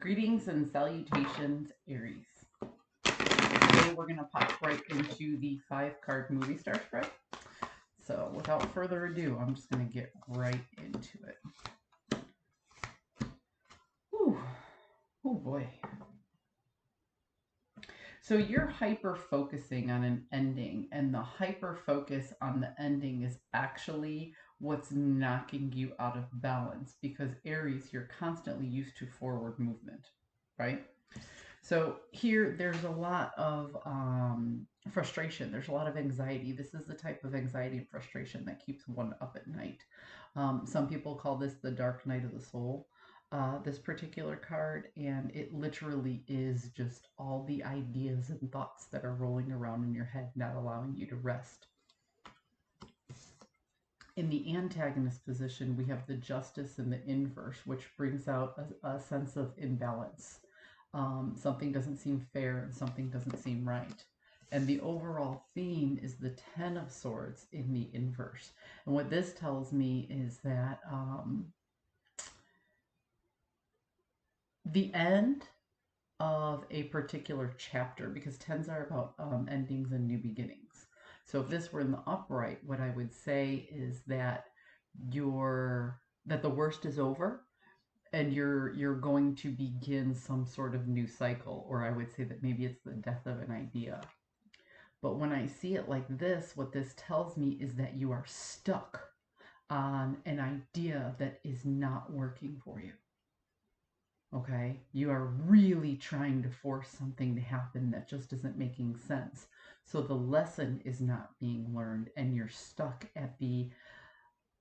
Greetings and salutations, Aries. Today we're going to pop right into the 5-card movie star spread. So without further ado, I'm just going to get right into it. Whew. Oh boy. So you're hyper focusing on an ending, and the hyper focus on the ending is actually what's knocking you out of balance because Aries, you're constantly used to forward movement, right? So here, there's a lot of frustration. There's a lot of anxiety. This is the type of anxiety and frustration that keeps one up at night. Some people call this the dark night of the soul, this particular card, and it literally is just all the ideas and thoughts that are rolling around in your head, not allowing you to rest. In the antagonist position, we have the justice and the inverse, which brings out a sense of imbalance. Something doesn't seem fair and something doesn't seem right. And the overall theme is the Ten of Swords in the inverse. And what this tells me is that the end of a particular chapter, because tens are about endings and new beginnings. So if this were in the upright, what I would say is that the worst is over and you're going to begin some sort of new cycle, or I would say that maybe it's the death of an idea. But when I see it like this, what this tells me is that you are stuck on an idea that is not working for you. Okay? You are really trying to force something to happen that just isn't making sense. So the lesson is not being learned, and you're stuck at the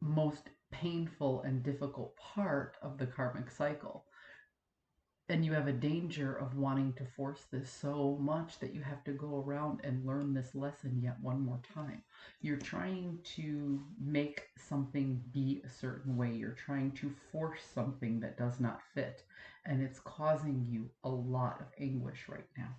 most painful and difficult part of the karmic cycle. And you have a danger of wanting to force this so much that you have to go around and learn this lesson yet one more time. You're trying to make something be a certain way. You're trying to force something that does not fit. And it's causing you a lot of anguish right now.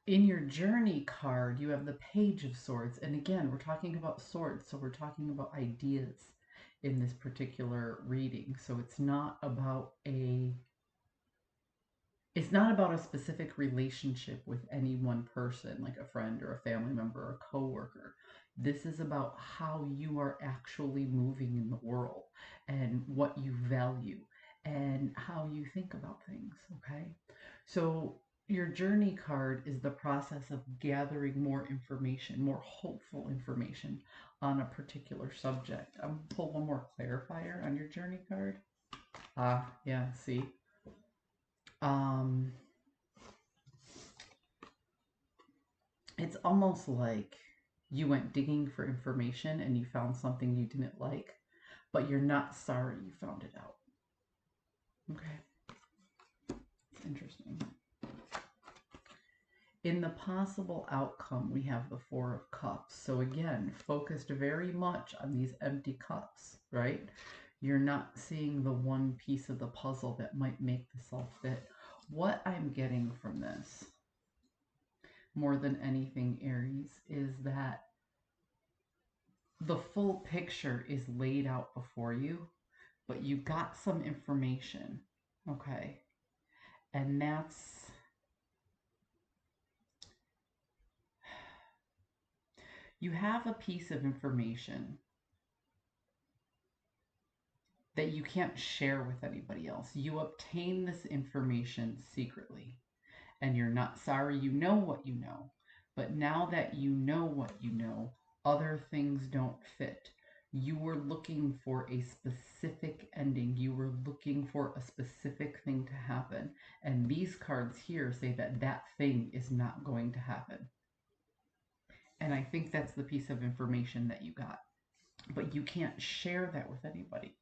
In your journey card, you have the Page of Swords. And again, we're talking about swords, so we're talking about ideas in this particular reading. So it's not about a specific relationship with any one person, like a friend or a family member or a coworker. This is about how you are actually moving in the world and what you value and how you think about things, okay? So your journey card is the process of gathering more information, more hopeful information on a particular subject. I'm going to pull one more clarifier on your journey card. Yeah, see? It's almost like you went digging for information and you found something you didn't like, but you're not sorry you found it out. Okay. Interesting. In the possible outcome, we have the Four of Cups. So again, focused very much on these empty cups, right? You're not seeing the one piece of the puzzle that might make this all fit. What I'm getting from this, more than anything, Aries, is that the full picture is laid out before you, but you got some information, okay? And you have a piece of information that you can't share with anybody else. You obtain this information secretly, and you're not sorry you know what you know. But now that you know what you know, other things don't fit. You were looking for a specific ending. You were looking for a specific thing to happen. And these cards here say that that thing is not going to happen. And I think that's the piece of information that you got. But you can't share that with anybody.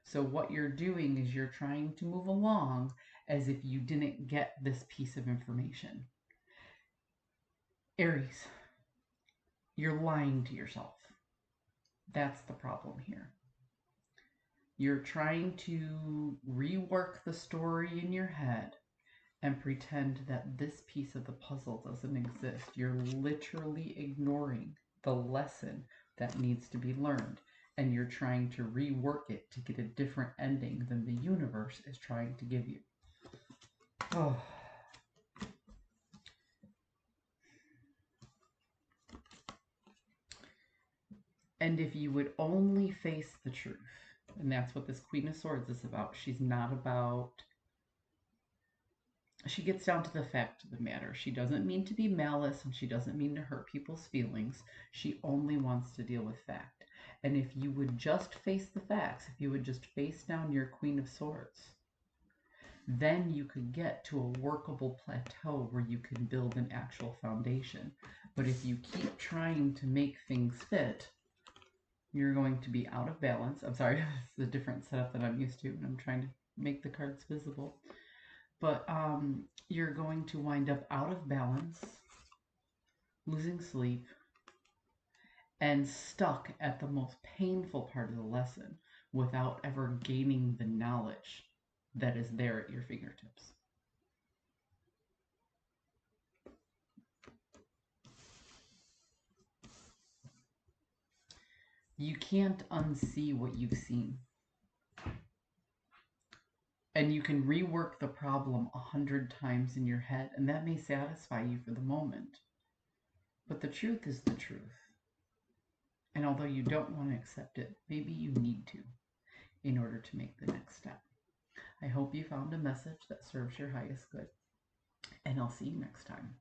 So what you're doing is you're trying to move along as if you didn't get this piece of information. Aries, you're lying to yourself. That's the problem here. You're trying to rework the story in your head and pretend that this piece of the puzzle doesn't exist. You're literally ignoring the lesson that needs to be learned. and you're trying to rework it to get a different ending than the universe is trying to give you. Oh. And if you would only face the truth, and that's what this Queen of Swords is about. She's not about... She gets down to the fact of the matter. She doesn't mean to be malice, and she doesn't mean to hurt people's feelings. She only wants to deal with fact. And if you would just face the facts, if you would just face down your Queen of Swords, then you could get to a workable plateau where you can build an actual foundation. But if you keep trying to make things fit, you're going to be out of balance. I'm sorry, it's a different setup than I'm used to, and I'm trying to make the cards visible. But you're going to wind up out of balance, losing sleep, and stuck at the most painful part of the lesson without ever gaining the knowledge that is there at your fingertips. You can't unsee what you've seen. And you can rework the problem 100 times in your head, and that may satisfy you for the moment. But the truth is the truth. And although you don't want to accept it, maybe you need to in order to make the next step. I hope you found a message that serves your highest good, and I'll see you next time.